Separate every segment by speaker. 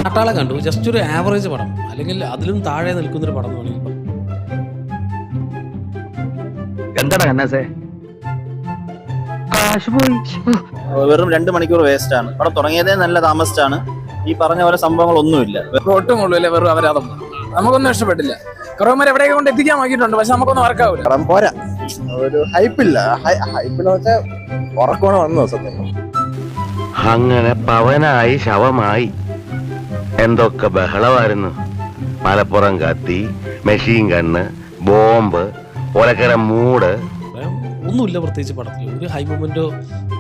Speaker 1: കാട്ടാളെ കണ്ടു, ജസ്റ്റ് ഒരു ആവറേജ് പടം, അല്ലെങ്കിൽ അതിലും താഴെ നിൽക്കുന്നൊരു പടം എന്ന് വേണമെങ്കിൽ
Speaker 2: എന്താണ് കണ്ണാസേ
Speaker 3: വെറും 2 മണിക്കൂർ വേസ്റ്റ് ആണ്. അവിടെ തുടങ്ങിയതേ നല്ല താമസിച്ചാണ്. ഈ പറഞ്ഞ പോലെ സംഭവങ്ങളൊന്നുമില്ല.
Speaker 4: ഒട്ടും കൊള്ളൂല്ലേ, വെറും അപരാധം. നമുക്കൊന്നും ഇഷ്ടപ്പെട്ടില്ല. കുറവന്മാർ എവിടെയൊക്കെ കൊണ്ട് എത്തിക്കാൻ നോക്കിയിട്ടുണ്ട്, പക്ഷെ നമുക്കൊന്നും വർക്കാവില്ല.
Speaker 5: പടം പോരാ, ഒരു ഹൈപ്പില്ല. ഹൈപ്പിന്ന് വെച്ചാൽ ഉറക്കമാണ് വന്നത് സത്യം.
Speaker 2: അങ്ങനെ പവനായി ശവമായി എന്തൊക്കെ ബഹളമായിരുന്നു. മലപ്പുറം കത്തി, മെഷീൻ ഗണ്ണ്, ബോംബ്, ഒലക്കര മൂട്,
Speaker 1: ഒന്നുമില്ല. പ്രത്യേകിച്ച് പടത്തിൽ ഒരു ഹൈ മൊമെന്റോ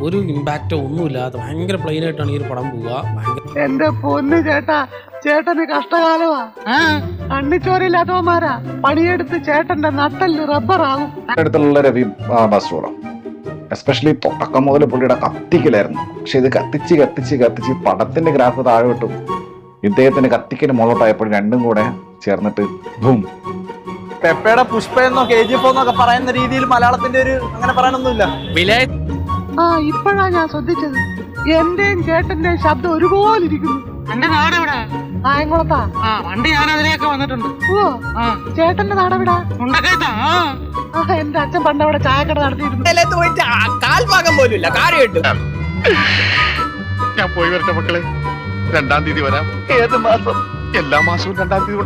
Speaker 1: ഒരു ഇമ്പാക്റ്റോ ഒന്നുമില്ലാതെ ഭയങ്കര പ്ലെയിൻ ആയിട്ടാണ് ഈ ഒരു പടം പോവുക.
Speaker 6: എന്റെ പൊന്ന് ചേട്ടാ, ചേട്ടന് കഷ്ടകാലമാ. കണ്ണിച്ചോരില്ലാത്തവന്മാരാ പണിയെടുത്ത് ചേട്ടന്റെ നട്ടല് റബ്ബറാകും.
Speaker 5: അടുത്തുള്ള രവി ബാസ്റ്റുറ എസ്പെഷ്യലി തുടക്കം മുതൽ പുള്ളിയുടെ കത്തിക്കലായിരുന്നു. പക്ഷെ ഇത് കത്തിച്ച് പടത്തിന്റെ ഗ്രാഫ് താഴെ വിട്ടു. ഇദ്ദേഹത്തിന്റെ കത്തിക്കല് മുകളോട്ടായപ്പോൾ രണ്ടും കൂടെ ചേർന്നിട്ട് ബൂം.
Speaker 3: പെപ്പയുടെ പുഷ്പ എന്നോ KGF എന്നൊക്കെ പറയുന്ന രീതിയിൽ മലയാളത്തിന്റെ ഒരു അങ്ങനെ പറയാനൊന്നുമില്ല.
Speaker 6: ഇപ്പോഴാ ഞാൻ ശ്രദ്ധിച്ചത്. എന്റെയും ചേട്ടന്റെയും ശബ്ദം ഒരുപോലെ ഇരിക്കുന്നു. എന്റെ നാടെവിടെ? ആയങ്കുളത്താ. പണ്ട് ഞാൻ അതിലേക്ക് വന്നിട്ടുണ്ട്. ഓ, ചേട്ടന്റെ നാടെവിടാ? എന്റെ അച്ഛൻ പണ്ട് അവിടെ ചായക്കട നടത്തിയിരുന്നു.
Speaker 3: കാൽഭാഗം പോലും ഇല്ല കാര്യമായിട്ട്.
Speaker 7: ഞാൻ പോയി വരട്ടെ മക്കളെ. 2-ാം തീയതി വരാം. ഏത് മാസം? എല്ലാ മാസവും 2-ാം തീയതി